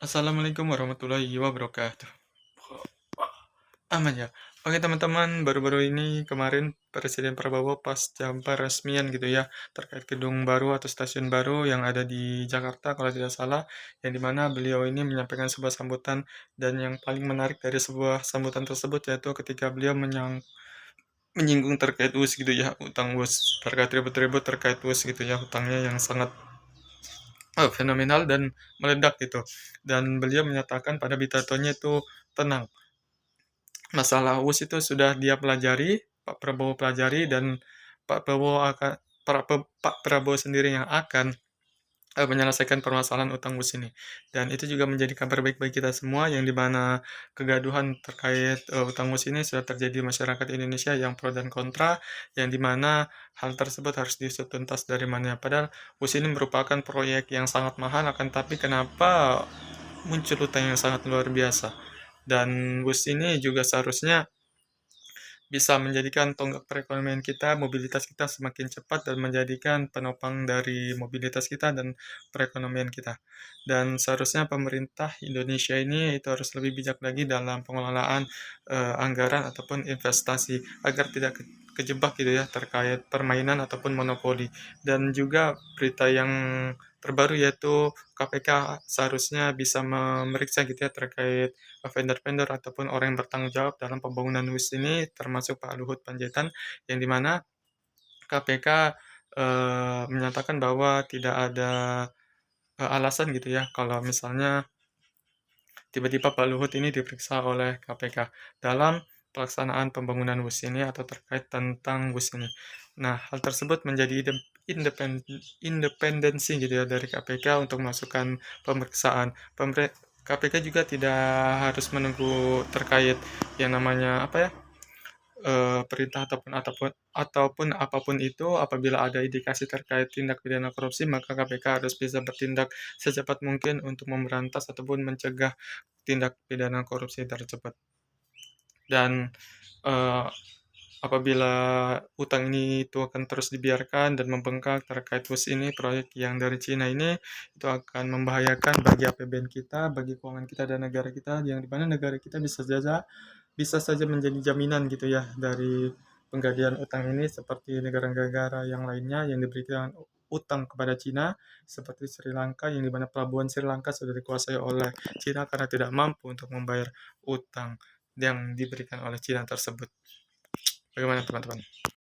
Assalamualaikum warahmatullahi wabarakatuh. Aman ya? Oke teman-teman, baru-baru ini kemarin Presiden Prabowo pasca peresmian gitu ya, terkait gedung baru atau stasiun baru yang ada di Jakarta kalau tidak salah, yang dimana beliau ini menyampaikan sebuah sambutan dan yang paling menarik dari sebuah sambutan tersebut yaitu ketika beliau menyinggung terkait WUS gitu ya, utang WUS, terkait ribut-ribut terkait WUS gitu ya, utangnya yang sangat fenomenal dan meledak gitu. Dan beliau menyatakan pada pidatonya itu tenang. Masalah UUS itu sudah dia pelajari, Pak Prabowo pelajari dan Pak Prabowo akan Pak Prabowo sendiri yang akan menyelesaikan permasalahan utang UUS ini. Dan itu juga menjadi kabar baik bagi kita semua yang dimana kegaduhan terkait utang UUS ini sudah terjadi di masyarakat Indonesia yang pro dan kontra, yang dimana hal tersebut harus diusut tuntas dari mana. Padahal UUS ini merupakan proyek yang sangat mahal, akan tapi kenapa muncul utang yang sangat luar biasa. Dan bus ini juga seharusnya bisa menjadikan tonggak perekonomian kita, mobilitas kita semakin cepat dan menjadikan penopang dari mobilitas kita dan perekonomian kita. Dan seharusnya pemerintah Indonesia ini itu harus lebih bijak lagi dalam pengelolaan anggaran ataupun investasi agar tidak kejebak gitu ya terkait permainan ataupun monopoli. Dan juga berita yang terbaru yaitu KPK seharusnya bisa memeriksa gitu ya terkait vendor-vendor ataupun orang yang bertanggung jawab dalam pembangunan WIS ini termasuk Pak Luhut Panjaitan yang dimana KPK menyatakan bahwa tidak ada alasan gitu ya kalau misalnya tiba-tiba Pak Luhut ini diperiksa oleh KPK dalam pelaksanaan pembangunan WUS ini atau terkait tentang WUS ini. Nah, hal tersebut menjadi independensi gitu ya dari KPK untuk melakukan pemeriksaan. KPK juga tidak harus menunggu terkait yang namanya apa ya perintah ataupun apapun itu apabila ada indikasi terkait tindak pidana korupsi maka KPK harus bisa bertindak secepat mungkin untuk memberantas ataupun mencegah tindak pidana korupsi tersebut. Dan eh, apabila utang ini itu akan terus dibiarkan dan membengkak terkait WUS ini, proyek yang dari Cina ini, itu akan membahayakan bagi APBN kita, bagi keuangan kita dan negara kita, yang dimana negara kita bisa saja menjadi jaminan gitu ya dari penggalian utang ini seperti negara-negara yang lainnya yang diberikan utang kepada Cina seperti Sri Lanka yang dimana pelabuhan Sri Lanka sudah dikuasai oleh Cina karena tidak mampu untuk membayar utang yang diberikan oleh Cina tersebut. Bagaimana teman-teman?